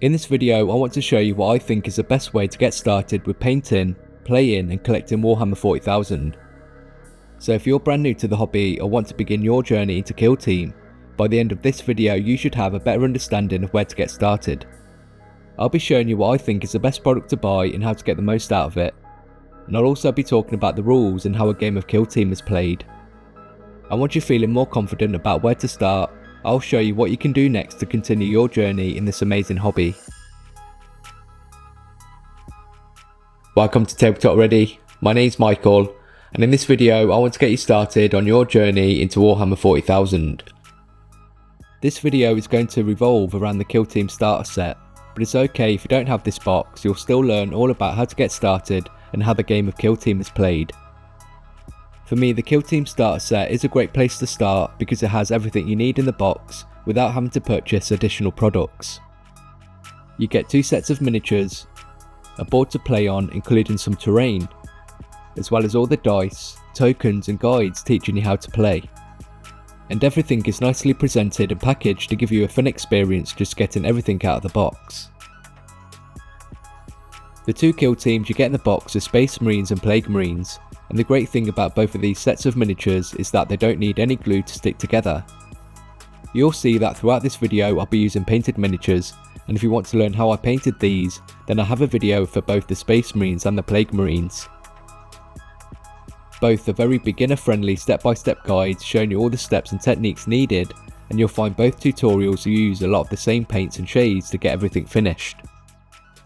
In this video, I want to show you what I think is the best way to get started with painting, playing and collecting Warhammer 40,000. So if you're brand new to the hobby or want to begin your journey into Kill Team, by the end of this video you should have a better understanding of where to get started. I'll be showing you what I think is the best product to buy and how to get the most out of it. And I'll also be talking about the rules and how a game of Kill Team is played. And once you're feeling more confident about where to start, I'll show you what you can do next to continue your journey in this amazing hobby. Welcome to TableTopReady, my name's Michael, and in this video I want to get you started on your journey into Warhammer 40,000. This video is going to revolve around the Kill Team starter set, but it's okay if you don't have this box, you'll still learn all about how to get started and how the game of Kill Team is played. For me, the Kill Team starter set is a great place to start because it has everything you need in the box without having to purchase additional products. You get 2 sets of miniatures, a board to play on including some terrain, as well as all the dice, tokens and guides teaching you how to play. And everything is nicely presented and packaged to give you a fun experience just getting everything out of the box. The 2 Kill Teams you get in the box are Space Marines and Plague Marines. And the great thing about both of these sets of miniatures is that they don't need any glue to stick together. You'll see that throughout this video I'll be using painted miniatures, and if you want to learn how I painted these, then I have a video for both the Space Marines and the Plague Marines. Both are very beginner friendly step-by-step guides showing you all the steps and techniques needed, and you'll find both tutorials use a lot of the same paints and shades to get everything finished.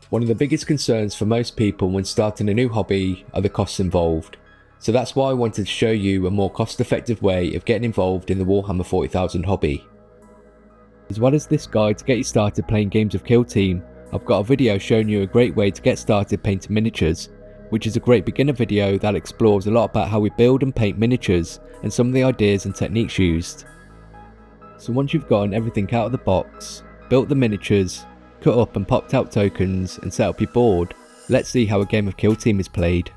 One of the biggest concerns for most people when starting a new hobby are the costs involved. So that's why I wanted to show you a more cost-effective way of getting involved in the Warhammer 40,000 hobby. As well as this guide to get you started playing games of Kill Team, I've got a video showing you a great way to get started painting miniatures, which is a great beginner video that explores a lot about how we build and paint miniatures and some of the ideas and techniques used. So once you've gotten everything out of the box, built the miniatures, cut up and popped out tokens and set up your board, let's see how a game of Kill Team is played.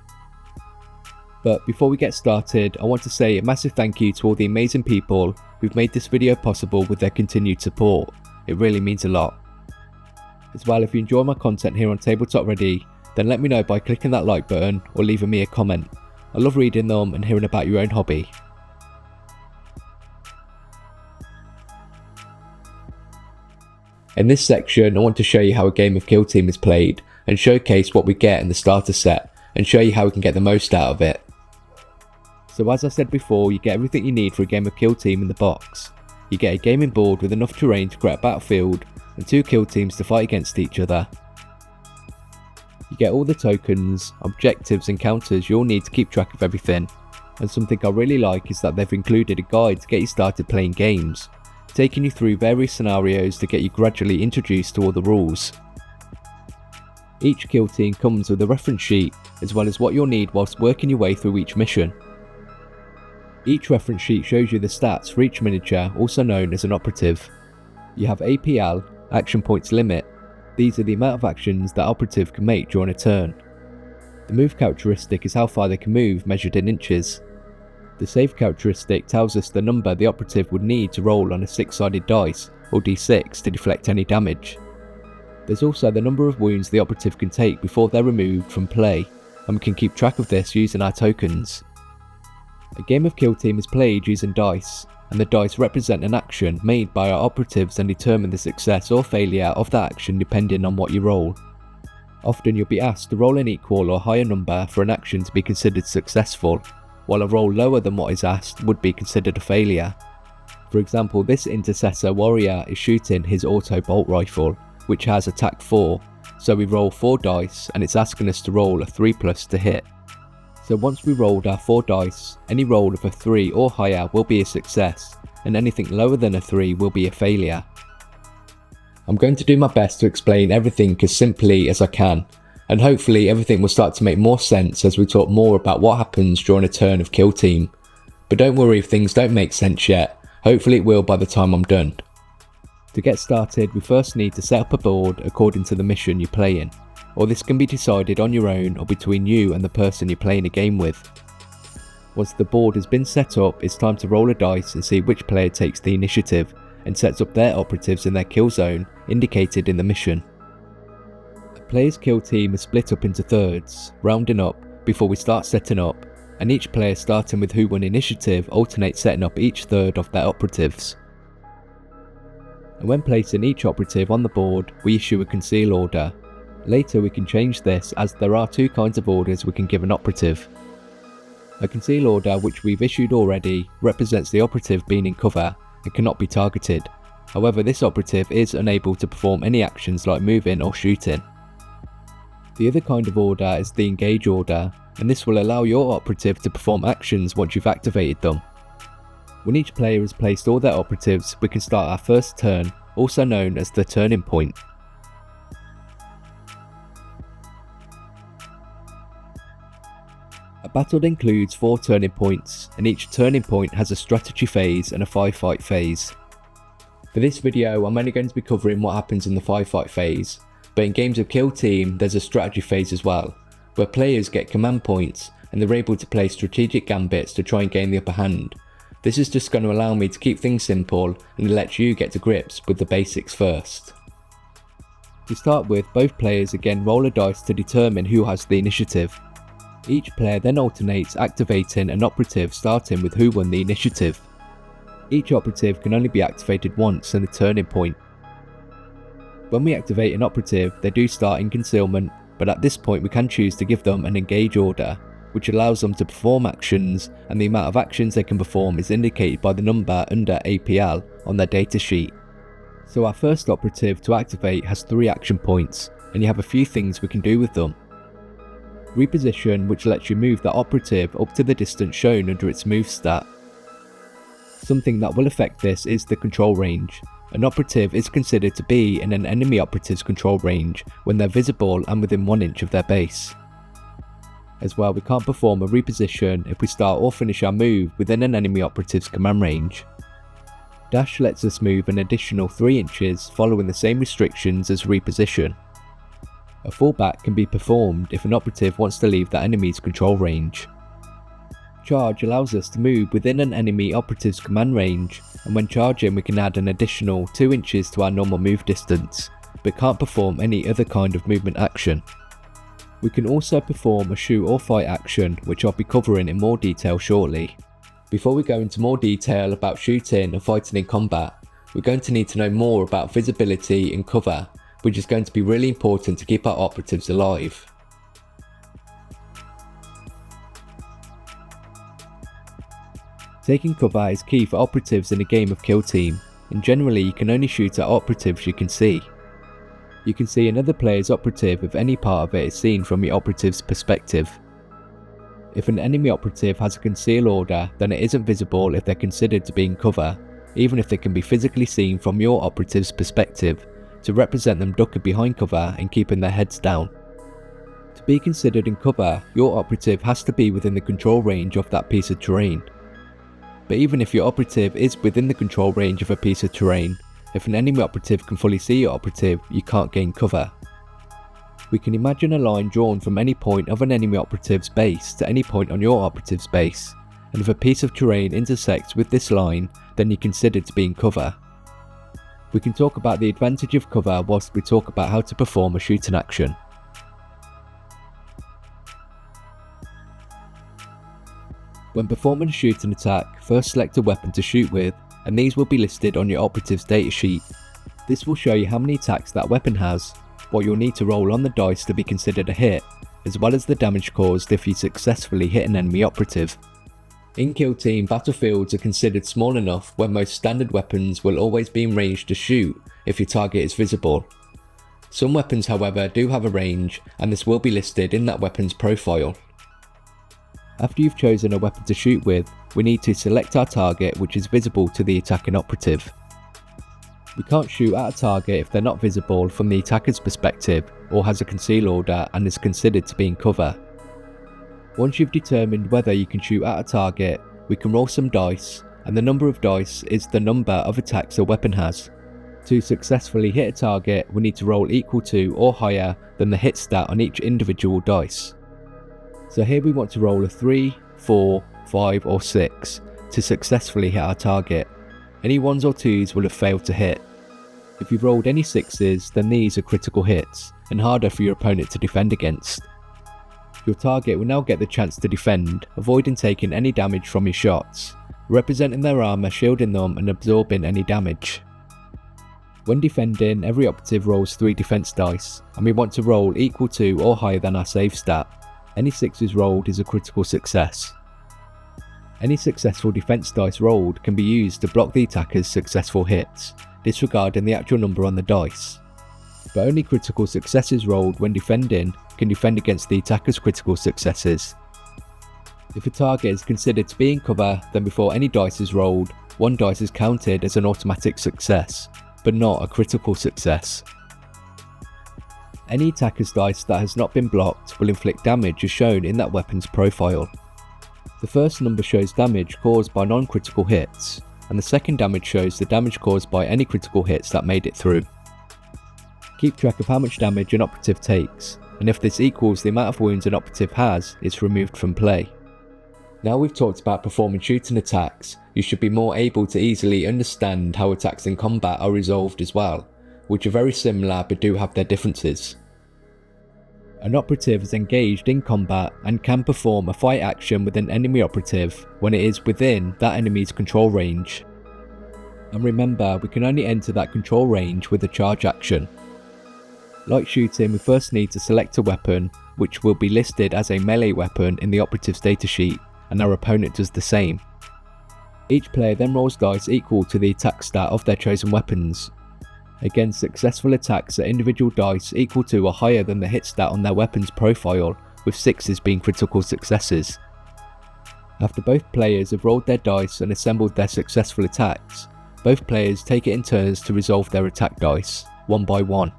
But before we get started, I want to say a massive thank you to all the amazing people who've made this video possible with their continued support. It really means a lot. As well, if you enjoy my content here on TableTopReady, then let me know by clicking that like button or leaving me a comment. I love reading them and hearing about your own hobby. In this section, I want to show you how a game of Kill Team is played and showcase what we get in the starter set and show you how we can get the most out of it. So as I said before, you get everything you need for a game of Kill Team in the box. You get a gaming board with enough terrain to create a battlefield and 2 Kill Teams to fight against each other. You get all the tokens, objectives and counters you'll need to keep track of everything, and something I really like is that they've included a guide to get you started playing games, taking you through various scenarios to get you gradually introduced to all the rules. Each Kill Team comes with a reference sheet as well as what you'll need whilst working your way through each mission. Each reference sheet shows you the stats for each miniature, also known as an operative. You have APL, action points limit. These are the amount of actions that operative can make during a turn. The move characteristic is how far they can move measured in inches. The save characteristic tells us the number the operative would need to roll on a 6-sided dice, or d6, to deflect any damage. There's also the number of wounds the operative can take before they're removed from play, and we can keep track of this using our tokens. A game of Kill Team is played using dice, and the dice represent an action made by our operatives and determine the success or failure of that action depending on what you roll. Often you'll be asked to roll an equal or higher number for an action to be considered successful, while a roll lower than what is asked would be considered a failure. For example, this Intercessor Warrior is shooting his auto bolt rifle, which has attack 4, so we roll 4 dice and it's asking us to roll a 3+ to hit. So once we rolled our 4 dice, any roll of a 3 or higher will be a success, and anything lower than a 3 will be a failure. I'm going to do my best to explain everything as simply as I can, and hopefully everything will start to make more sense as we talk more about what happens during a turn of Kill Team. But don't worry if things don't make sense yet, hopefully it will by the time I'm done. To get started, we first need to set up a board according to the mission you're playing, or this can be decided on your own or between you and the person you're playing a game with. Once the board has been set up, it's time to roll a dice and see which player takes the initiative and sets up their operatives in their kill zone indicated in the mission. player's kill team is split up into thirds, rounding up before we start setting up, and each player starting with who won initiative alternates setting up each third of their operatives. And when placing each operative on the board, we issue a conceal order. Later we can change this, as there are two kinds of orders we can give an operative. A conceal order, which we've issued already, represents the operative being in cover and cannot be targeted. However, this operative is unable to perform any actions like moving or shooting. The other kind of order is the engage order, and this will allow your operative to perform actions once you've activated them. When each player has placed all their operatives, we can start our first turn, also known as the turning point. A battle includes 4 turning points, and each turning point has a strategy phase and a firefight phase. For this video, I'm only going to be covering what happens in the firefight phase, but in games of Kill Team there's a strategy phase as well, where players get command points and they're able to play strategic gambits to try and gain the upper hand. This is just going to allow me to keep things simple and let you get to grips with the basics first. To start with, both players again roll a dice to determine who has the initiative. Each player then alternates activating an operative, starting with who won the initiative. Each operative can only be activated once in the turning point. When we activate an operative, they do start in concealment, but at this point we can choose to give them an engage order, which allows them to perform actions, and the amount of actions they can perform is indicated by the number under APL on their datasheet. So our first operative to activate has 3 action points, and you have a few things we can do with them. Reposition, which lets you move the operative up to the distance shown under its move stat. Something that will affect this is the control range. An operative is considered to be in an enemy operative's control range when they're visible and within 1 inch of their base. As well, we can't perform a reposition if we start or finish our move within an enemy operative's command range. Dash lets us move an additional 3 inches following the same restrictions as reposition. A fallback can be performed if an operative wants to leave the enemy's control range. Charge allows us to move within an enemy operative's command range, and when charging we can add an additional 2 inches to our normal move distance, but can't perform any other kind of movement action. We can also perform a shoot or fight action, which I'll be covering in more detail shortly. Before we go into more detail about shooting and fighting in combat, we're going to need to know more about visibility and cover, which is going to be really important to keep our operatives alive. Taking cover is key for operatives in a game of Kill Team, and generally you can only shoot at operatives you can see. You can see another player's operative if any part of it is seen from your operative's perspective. If an enemy operative has a conceal order, then it isn't visible if they're considered to be in cover, even if they can be physically seen from your operative's perspective, to represent them ducking behind cover and keeping their heads down. To be considered in cover, your operative has to be within the control range of that piece of terrain. But even if your operative is within the control range of a piece of terrain, if an enemy operative can fully see your operative, you can't gain cover. We can imagine a line drawn from any point of an enemy operative's base to any point on your operative's base, and if a piece of terrain intersects with this line, then you're considered to be in cover. We can talk about the advantage of cover whilst we talk about how to perform a shooting action. When performing a shooting attack, first select a weapon to shoot with, and these will be listed on your operative's datasheet. This will show you how many attacks that weapon has, what you'll need to roll on the dice to be considered a hit, as well as the damage caused if you successfully hit an enemy operative. In Kill Team, battlefields are considered small enough where most standard weapons will always be in range to shoot if your target is visible. Some weapons, however, do have a range, and this will be listed in that weapon's profile. After you've chosen a weapon to shoot with, we need to select our target which is visible to the attacking operative. We can't shoot at a target if they're not visible from the attacker's perspective or has a conceal order and is considered to be in cover. Once you've determined whether you can shoot at a target, we can roll some dice, and the number of dice is the number of attacks a weapon has. To successfully hit a target, we need to roll equal to or higher than the hit stat on each individual dice. So here we want to roll a 3, 4, 5 or 6 to successfully hit our target. Any 1s or 2s will have failed to hit. If you've rolled any 6s, then these are critical hits and harder for your opponent to defend against. Your target will now get the chance to defend, avoiding taking any damage from your shots, representing their armour, shielding them and absorbing any damage. When defending, every operative rolls 3 defense dice, and we want to roll equal to or higher than our save stat. Any 6s rolled is a critical success. Any successful defense dice rolled can be used to block the attacker's successful hits, disregarding the actual number on the dice. But only critical successes rolled when defending can defend against the attacker's critical successes. If a target is considered to be in cover, then before any dice is rolled, 1 dice is counted as an automatic success, but not a critical success. Any attacker's dice that has not been blocked will inflict damage as shown in that weapon's profile. The first number shows damage caused by non-critical hits, and the second damage shows the damage caused by any critical hits that made it through. Keep track of how much damage an operative takes, and if this equals the amount of wounds an operative has, it's removed from play. Now we've talked about performing shooting attacks, you should be more able to easily understand how attacks in combat are resolved as well, which are very similar but do have their differences. An operative is engaged in combat and can perform a fight action with an enemy operative when it is within that enemy's control range. And remember, we can only enter that control range with a charge action. Like shooting, we first need to select a weapon, which will be listed as a melee weapon in the operative's datasheet, and our opponent does the same. Each player then rolls dice equal to the attack stat of their chosen weapons. Again, successful attacks are individual dice equal to or higher than the hit stat on their weapon's profile, with 6s being critical successes. After both players have rolled their dice and assembled their successful attacks, both players take it in turns to resolve their attack dice, one by one.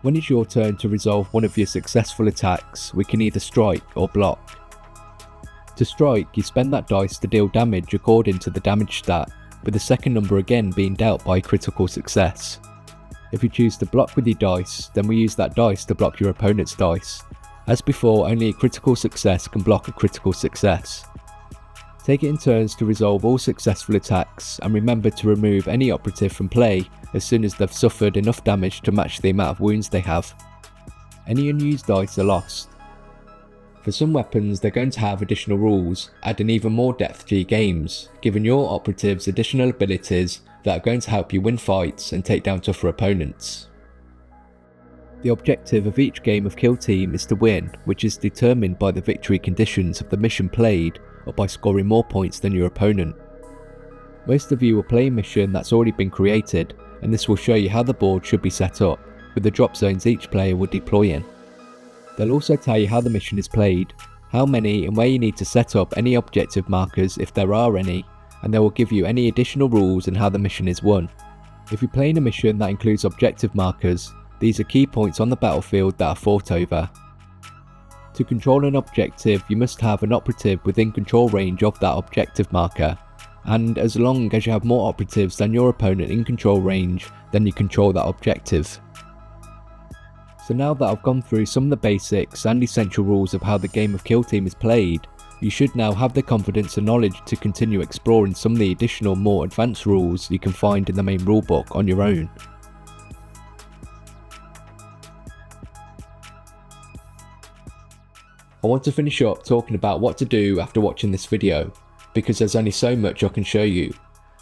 When it's your turn to resolve one of your successful attacks, we can either strike or block. To strike, you spend that dice to deal damage according to the damage stat, with the second number again being dealt by critical success. If you choose to block with your dice, then we use that dice to block your opponent's dice. As before, only a critical success can block a critical success. Take it in turns to resolve all successful attacks, and remember to remove any operative from play as soon as they've suffered enough damage to match the amount of wounds they have. Any unused dice are lost. For some weapons, they're going to have additional rules, adding even more depth to your games, giving your operatives additional abilities that are going to help you win fights and take down tougher opponents. The objective of each game of Kill Team is to win, which is determined by the victory conditions of the mission played or by scoring more points than your opponent. Most of you will play a mission that's already been created, and this will show you how the board should be set up, with the drop zones each player will deploy in. They'll also tell you how the mission is played, how many and where you need to set up any objective markers if there are any, and they will give you any additional rules and how the mission is won. If you're playing a mission that includes objective markers, these are key points on the battlefield that are fought over. To control an objective, you must have an operative within control range of that objective marker, and as long as you have more operatives than your opponent in control range, then you control that objective. So now that I've gone through some of the basics and essential rules of how the game of Kill Team is played, you should now have the confidence and knowledge to continue exploring some of the additional more advanced rules you can find in the main rulebook on your own. I want to finish up talking about what to do after watching this video, because there's only so much I can show you,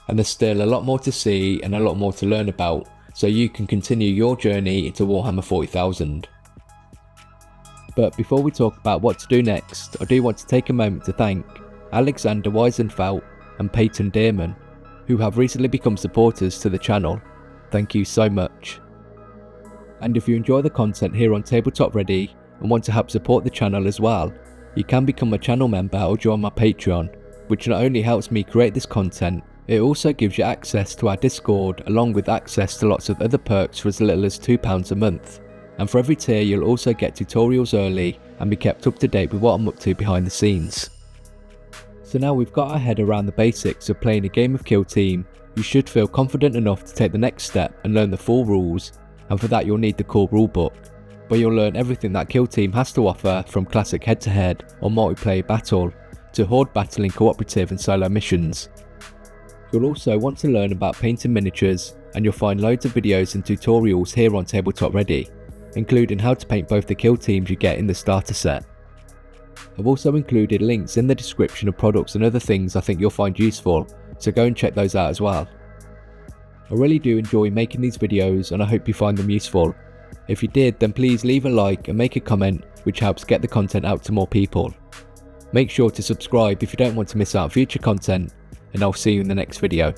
and there's still a lot more to see and a lot more to learn about, so you can continue your journey into Warhammer 40,000. But before we talk about what to do next, I do want to take a moment to thank Alexander Weisenfeld and Peyton Dearman, who have recently become supporters to the channel. Thank you so much. And if you enjoy the content here on TableTopReady and want to help support the channel as well, you can become a channel member or join my Patreon, which not only helps me create this content, it also gives you access to our Discord along with access to lots of other perks for as little as £2 a month. And for every tier you'll also get tutorials early and be kept up to date with what I'm up to behind the scenes. So now we've got our head around the basics of playing a game of Kill Team, you should feel confident enough to take the next step and learn the full rules, and for that you'll need the core rulebook, where you'll learn everything that Kill Team has to offer, from classic head-to-head or multiplayer battle, to horde battling, cooperative and solo missions. You'll also want to learn about painting miniatures, and you'll find loads of videos and tutorials here on TableTopReady, including how to paint both the kill teams you get in the starter set. I've also included links in the description of products and other things I think you'll find useful, so go and check those out as well. I really do enjoy making these videos and I hope you find them useful. If you did, then please leave a like and make a comment, which helps get the content out to more people. Make sure to subscribe if you don't want to miss out on future content, and I'll see you in the next video.